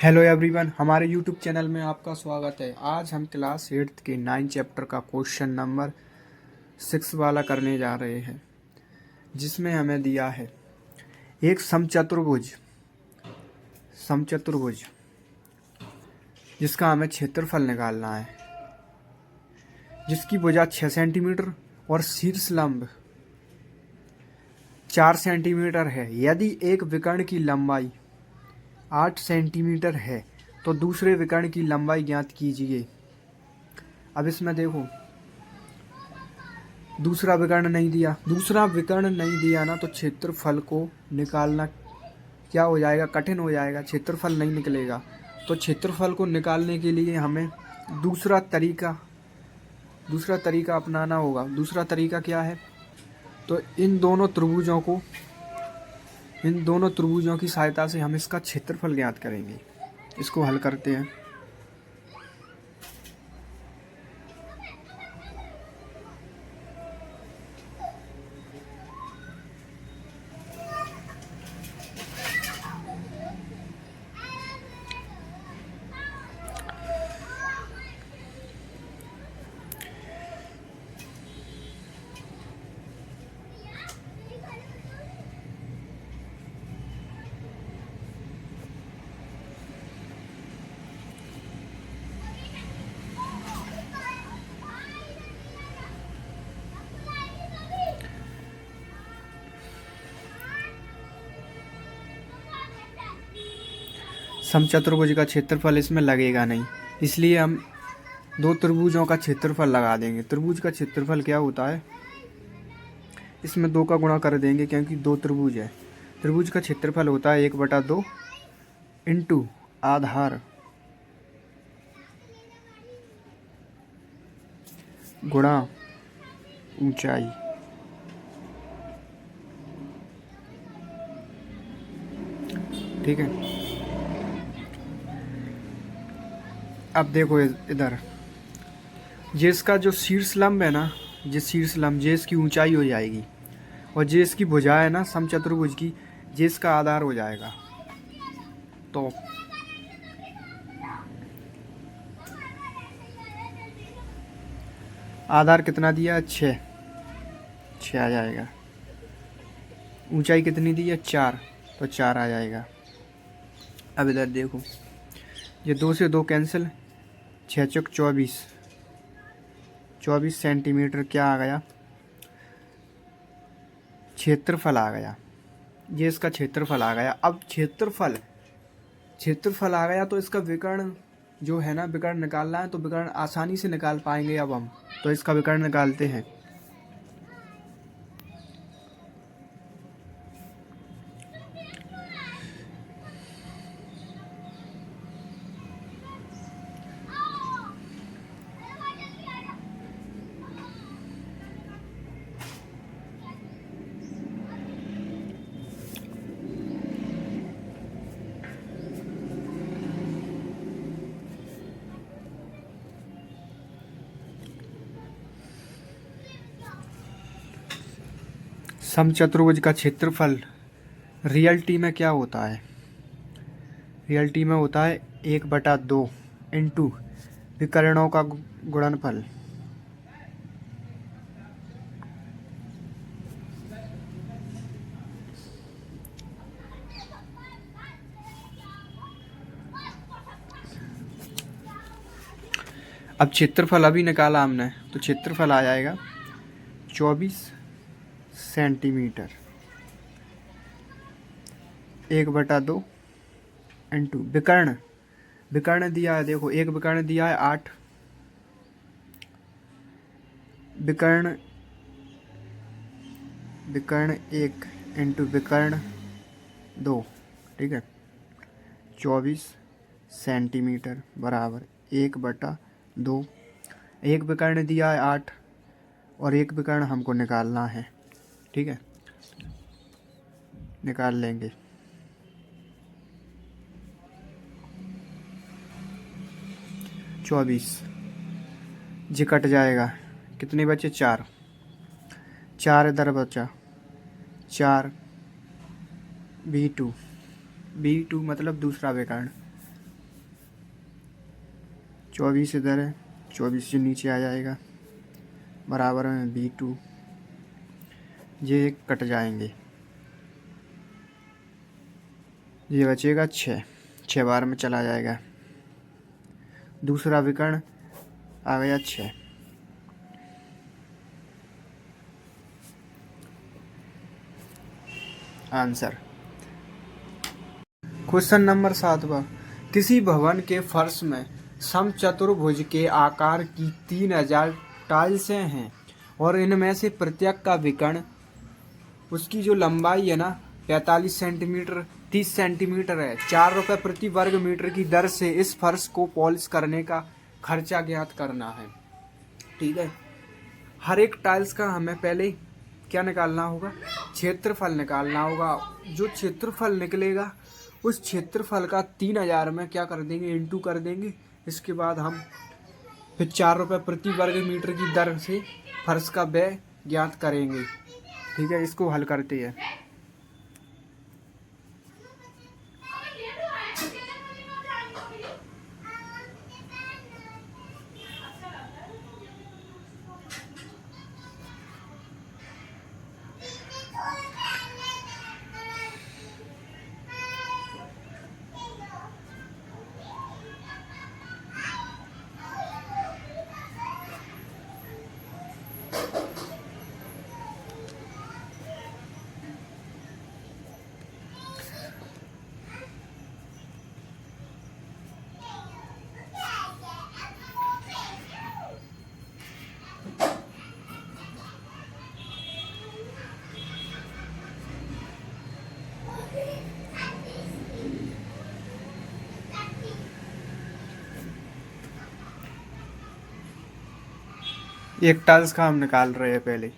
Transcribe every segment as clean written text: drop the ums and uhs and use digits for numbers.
Hello everyone, हमारे YouTube channel में आपका स्वागत है। आज हम क्लास 8 के 9 चैप्टर का क्वेश्चन नंबर 6 वाला करने जा रहे हैं, जिसमें हमें दिया है एक समचतुर्भुज समचतुर्भुज जिसका हमें क्षेत्रफल निकालना है, जिसकी भुजा 6 सेंटीमीटर और शीर्ष लंब 4 सेंटीमीटर है। यदि एक विकर्ण की लंबाई 8 सेंटीमीटर है तो दूसरे विकर्ण की लंबाई ज्ञात कीजिए। अब इसमें देखो, दूसरा विकर्ण नहीं दिया ना, तो क्षेत्रफल को निकालना क्या हो जाएगा, कठिन हो जाएगा, क्षेत्रफल नहीं निकलेगा। तो क्षेत्रफल को निकालने के लिए हमें दूसरा तरीका अपनाना होगा। दूसरा तरीका क्या है, तो इन दोनों त्रिभुजों की सहायता से हम इसका क्षेत्रफल ज्ञात करेंगे। इसको हल करते हैं। समचतुर्भुज का क्षेत्रफल इसमें लगेगा नहीं, इसलिए हम दो त्रिभुजों का क्षेत्रफल लगा देंगे। त्रिभुज का क्षेत्रफल क्या होता है, इसमें 2 का गुणा कर देंगे क्योंकि 2 त्रिभुज है। त्रिभुज का क्षेत्रफल होता है 1/2 इंटू आधार गुणा ऊंचाई। ठीक है, अब देखो इधर, जिसका जो शीर्ष लंब है ना, जिस की ऊंचाई हो जाएगी, और जिस की भुजा है ना समचतुर्भुज की, जिस का आधार हो जाएगा। तो आधार कितना दिया है, 6 आ जाएगा। ऊंचाई कितनी दी है, 4, तो 4 आ जाएगा। अब इधर देखो, ये 2 से 2 कैंसिल, 6 चौक 24 सेंटीमीटर क्या आ गया, क्षेत्रफल आ गया। ये इसका क्षेत्रफल आ गया। अब क्षेत्रफल आ गया तो इसका विकर्ण जो है ना, विकर्ण निकालना है, तो विकर्ण आसानी से निकाल पाएंगे। अब हम तो इसका विकर्ण निकालते हैं। समचतुर्भुज का क्षेत्रफल रियलिटी में क्या होता है, रियलिटी में होता है 1/2 इंटू विकर्णों का गुणनफल। अब क्षेत्रफल अभी निकाला हमने, तो क्षेत्रफल आ जाएगा 24 सेंटीमीटर। 1/2 इंटू विकर्ण दिया है। देखो, एक विकर्ण दिया है 8, विकर्ण 1 इंटू विकर्ण 2। ठीक है, 24 सेंटीमीटर बराबर 1/2। एक विकर्ण दिया है 8 और एक विकर्ण हमको निकालना है। ठीक है, निकाल लेंगे। चौबीस जी कट जाएगा, कितने बचे, 4 इधर बचा, 4 B2 मतलब दूसरा विकर्ण, 24 इधर है, 24 से नीचे आ जाएगा, बराबर में B2, ये कट जाएंगे, ये बचेगा 6 बार में चला जाएगा। दूसरा विकर्ण आ गया 6। आंसर क्वेश्चन नंबर 7वां, किसी भवन के फर्श में समचतुर्भुज के आकार की 3000 टाइल्सें हैं और इनमें से प्रत्येक का विकर्ण, उसकी जो लंबाई है ना 45 सेंटीमीटर 30 सेंटीमीटर है, 4 रुपये प्रति वर्ग मीटर की दर से इस फर्श को पॉलिश करने का खर्चा ज्ञात करना है। ठीक है, हर एक टाइल्स का हमें पहले क्या निकालना होगा, क्षेत्रफल निकालना होगा। जो क्षेत्रफल निकलेगा उस क्षेत्रफल का 3000 में क्या कर देंगे, इंटू कर देंगे। इसके बाद हम फिर 4 रुपये प्रति वर्ग मीटर की दर से फर्श का व्यय ज्ञात करेंगे। ठीक है, इसको हल करते हैं। एक टाइल्स का हम निकाल रहे हैं पहले।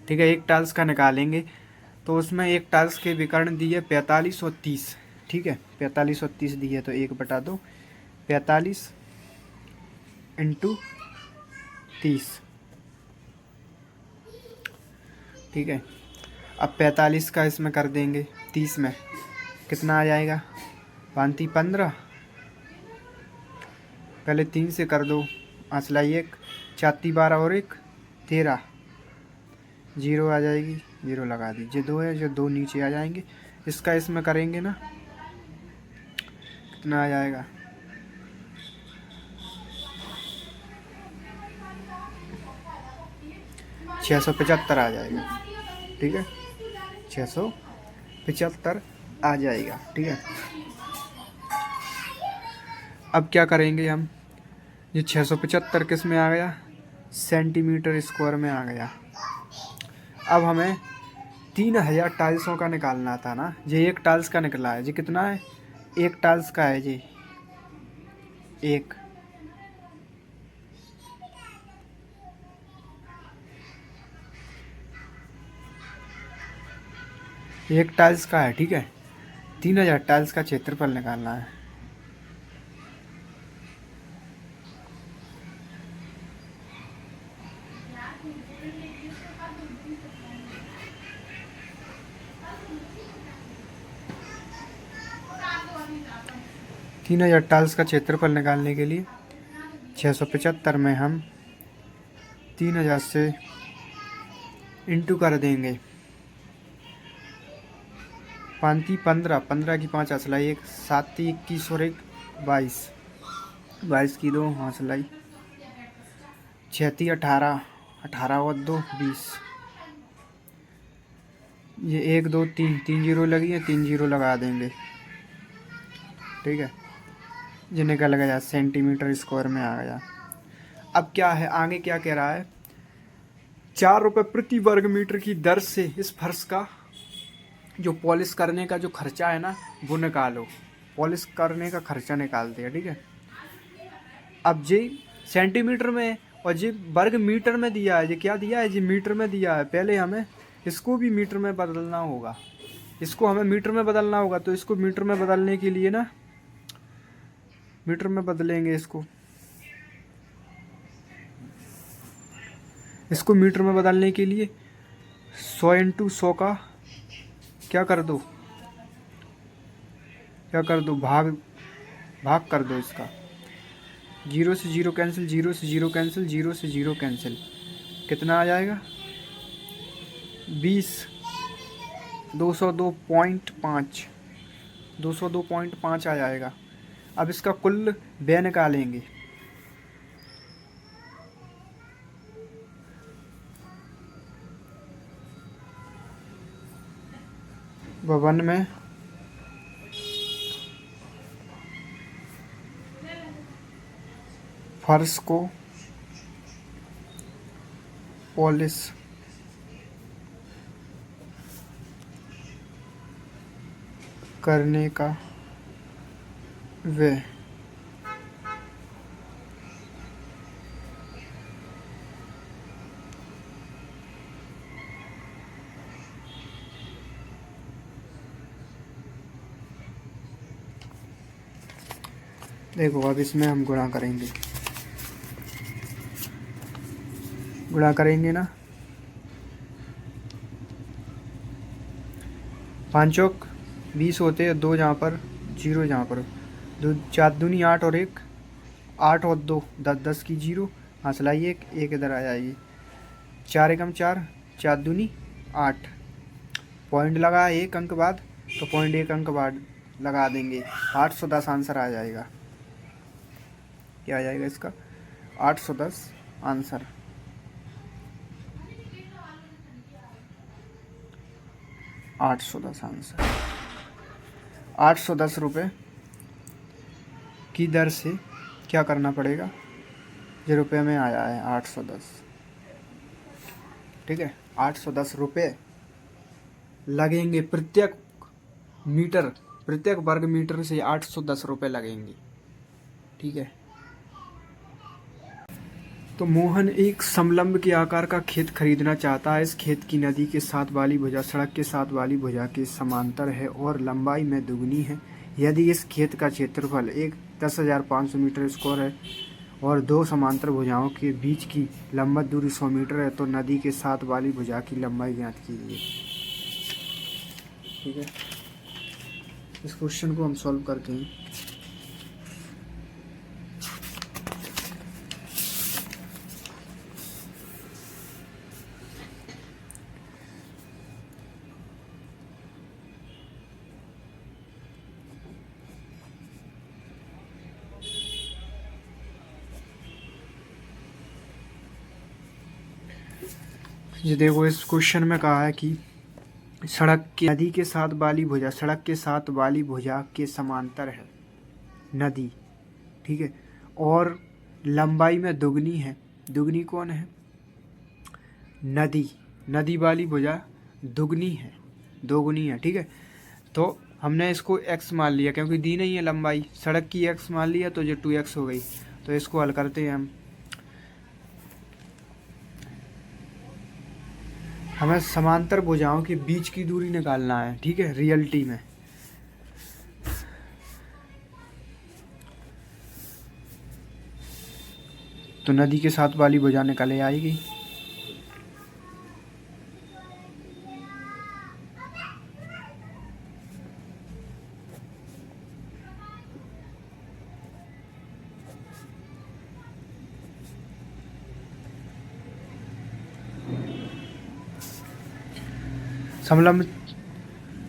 ठीक है, एक टाइल्स का निकालेंगे तो उसमें एक टाइल्स के विकर्ण दिए 45 और 30। ठीक है, 45 और 30 दिए तो 1/2, 45 इंटू 30। ठीक है, अब 45 का इसमें कर देंगे 30 में, कितना आ जाएगा, 5 15, पहले 3 से कर दो, आंसलाई 1, 4 12 और 1 13, 0 आ जाएगी, 0 लगा दीजिए। 2 है, जो 2 नीचे आ जाएंगे। इसका इसमें करेंगे ना, कितना आ जाएगा, 675 आ जाएगा। ठीक है, 675 आ जाएगा। ठीक है, अब क्या करेंगे हम, ये 675 किस में आ गया, सेंटीमीटर स्क्वायर में आ गया। अब हमें 3000 टाइल्सों का निकालना था ना, ये एक टाइल्स का निकला है, जी कितना है, एक टाइल्स का है जी, एक टाइल्स का है। ठीक है, 3000 टाइल्स का क्षेत्रफल निकालना है। तीन 3000 टाइल्स का क्षेत्रफल निकालने के लिए 675 में हम 3000 से इंटू कर देंगे। 5 15, 15 की 5 हंसलाई 1, 7 21 और 1 22, 22 की 2 हंसलाई, 6 18, 18 और 2 20, ये 1 2 3 3 जीरो लगी है, 3 जीरो लगा देंगे। ठीक है, ये निकल गया, सेंटीमीटर स्क्वायर में आ गया। अब क्या है, आगे क्या कह रहा है, 4 रुपये प्रति वर्ग मीटर की दर से इस फर्श का जो पॉलिश करने का जो खर्चा है ना, वो निकालो। पॉलिश करने का खर्चा निकालते हैं। ठीक है, अब जी सेंटीमीटर में और जी वर्ग मीटर में दिया है, जी क्या दिया है, जी मीटर में दिया है। पहले हमें इसको भी मीटर में बदलना होगा, इसको हमें मीटर में बदलना होगा। तो इसको मीटर में बदलने के लिए ना, मीटर में बदलेंगे इसको मीटर में बदलने के लिए 100 × 100 का क्या कर दो, भाग कर दो इसका। जीरो से जीरो कैंसिल, जीरो से जीरो कैंसिल, जीरो से जीरो कैंसिल, कितना आ जाएगा 20, 202.5, 202.5 आ जाएगा। अब इसका कुल व्यय निकालेंगे। भवन में फर्श को पॉलिश करने का व्यय देखो, अब इसमें हम गुणा करेंगे, गुणा करेंगे ना, 5 चौक 20 होते हैं, 2 जहाँ पर, 0 जहाँ पर, 2 4 दूनी 8 और 1, 8 और 2 10, 10 की 0, हंसलाई 1, 1 इधर आ जाएगी, 4 एकम 4, 4 दूनी 8, पॉइंट लगा 1 अंक बाद, तो पॉइंट 1 अंक बाद लगा देंगे, 810 आंसर आ जाएगा। क्या आ जाएगा इसका 810 आंसर। 810 आंसर, 810 रुपये की दर से क्या करना पड़ेगा, जो रुपये में आया है 810, ठीक है, 810 रुपये लगेंगे प्रत्येक मीटर, प्रत्येक वर्ग मीटर से 810 रुपये लगेंगे, ठीक है। तो मोहन एक समलंब के आकार का खेत खरीदना चाहता है। इस खेत की नदी के साथ वाली भुजा सड़क के साथ वाली भुजा के समांतर है और लंबाई में दुगनी है। यदि इस खेत का क्षेत्रफल 10,500 मीटर स्क्वायर है और 2 समांतर भुजाओं के बीच की लंबवत दूरी 100 मीटर है, तो नदी के साथ वाली भुजा की लंबाई ज्ञात कीजिए, ठीक है। इस क्वेश्चन को हम सॉल्व करते हैं। ये देखो, इस क्वेश्चन में कहा है कि सड़क की नदी के साथ वाली भुजा सड़क के साथ वाली भुजा के समांतर है नदी, ठीक है, और लंबाई में दुगनी है। दुगनी कौन है, नदी, नदी वाली भुजा दुगनी है, दोगुनी है, ठीक है। तो हमने इसको x मान लिया क्योंकि दी नहीं है लंबाई, सड़क की x मान लिया तो जो 2x हो गई। तो इसको हल करते हैं हम। हमें समांतर भुजाओं के बीच की दूरी निकालना है, ठीक है, रियलिटी में। तो नदी के साथ वाली भुजा निकले आएगी, समलंब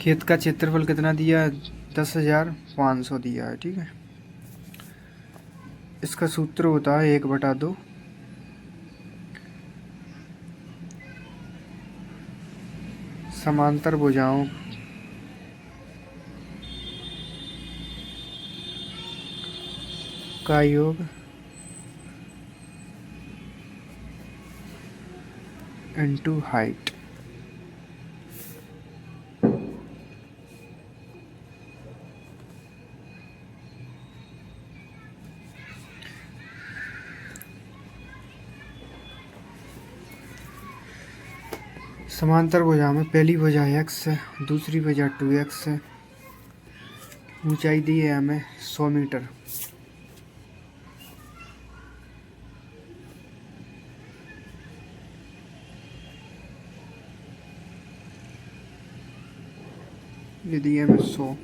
खेत का क्षेत्रफल कितना दिया है, 10,500 दिया है, ठीक है। इसका सूत्र होता है 1/2 समांतर भुजाओं का योग इनटू हाइट। समांतर भुजा में पहली भुजा x है, दूसरी भुजा 2x है, ऊंचाई दी है हमें 100 मीटर। ये दी है हमें 100।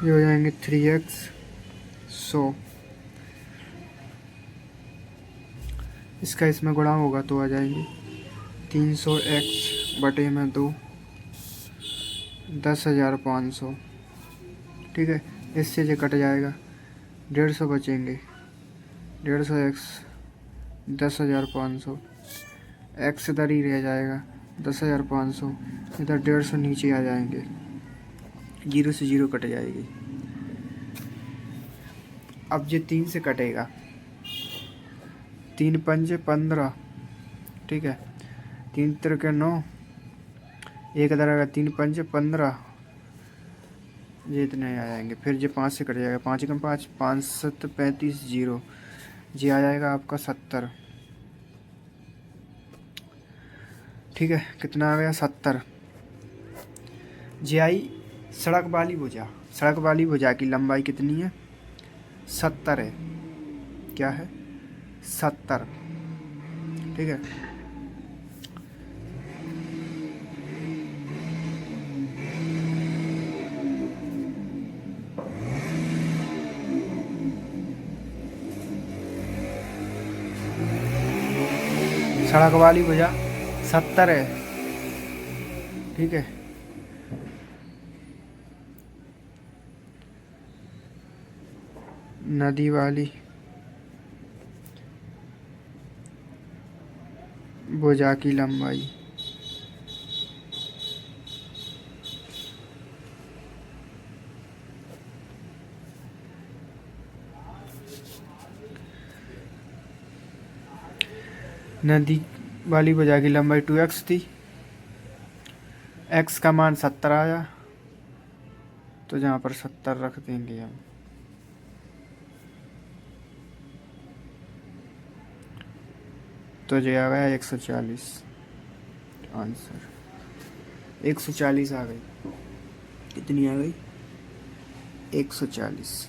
ये हो जाएंगे 3x 100। इसका इसमें गुणा होगा तो आ जाएंगे 300x बटे में 2 10,500। ठीक है, इससे जो कट जाएगा 150 बचेंगे। 150x 10,500, एक्स इधर ही रह जाएगा 10,500, इधर 150 नीचे आ जाएंगे, 0 से 0 कट जाएगी। अब ये 3 से कटेगा, 3 पंजे 15। ठीक है, 3 तिरके 9, एक इधर आएगा 3 पंजे 15, ये इतने आ जाएंगे। फिर ये 5 से कट जाएगा, 5 कम 5, 5 7 35, 0, ये आ जाएगा आपका 70। ठीक है, कितना आ गया 70। जे आई सड़क वाली भुजा, सड़क वाली भुजा की लंबाई कितनी है 70 है। क्या है 70। ठीक है, सड़क वाली भुजा 70 है। ठीक है, नदी वाली भुजा की लंबाई नदी वाली भुजा की लंबाई 2x थी, x का मान 70 आया, तो जहाँ पर 70 रख देंगे हम। तो जो आ गया 140, आंसर 140 आ गई। कितनी आ गई 140।